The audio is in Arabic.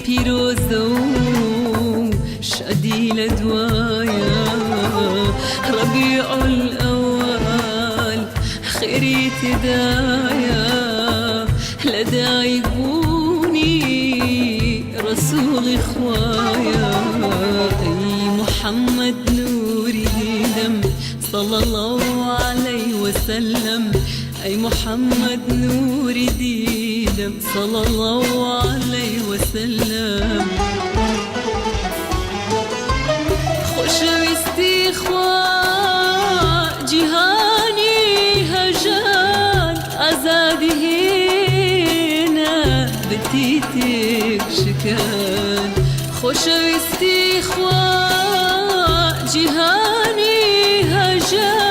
پیرۆزە و شادی لە دوایە ڕەبیع الأول خێری تێدایە لە دایکبوونی ڕەسوڵی خوایە ئەی محەممەد نوری دیدەم صلى الله عليه وسلم أي محمد نوري ديدم صلى الله عليه وسلم خوشويستي خوا جهاني هجان أزادي هنا بتيتك شكان خوشويستي خوا جهاني هجان